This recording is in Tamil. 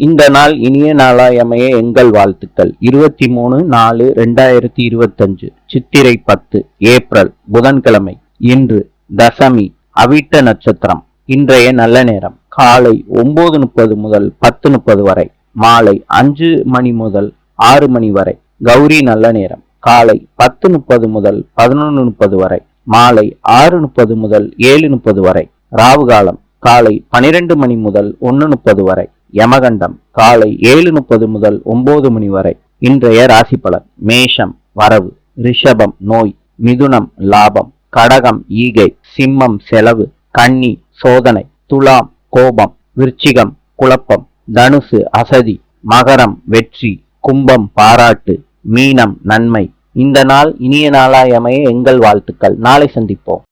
இந்த நாள் இனிய நாளாயமைய எங்கள் வாழ்த்துக்கள். 23/4/2025 சித்திரை 10 ஏப்ரல் புதன்கிழமை. இன்று தசமி, அவிட்ட நட்சத்திரம். இன்றைய நல்ல நேரம் காலை 9:30 முதல் 10:30 வரை, மாலை 5 மணி முதல் 6 மணி வரை. கௌரி நல்ல நேரம் காலை 10:30 முதல் 11:30 வரை, மாலை 6:30 முதல் 7:30 வரை. ராவு காலம் காலை 12 மணி முதல் 1:30 வரை. யமகண்டம் காலை 7:30 முதல் 9 மணி வரை. இன்றைய ராசி பலன்: மேஷம் வரவு, ரிஷபம் நோய், மிதுனம் லாபம், கடகம் ஈகை, சிம்மம் செலவு, கன்னி சோதனை, துலாம் கோபம், விருச்சிகம் குழப்பம், தனுசு அசதி, மகரம் வெற்றி, கும்பம் பாராட்டு, மீனம் நன்மை. இந்த நாள் இனிய நாளாய் அமைய எங்கள் வாழ்த்துக்கள். நாளை சந்திப்போம்.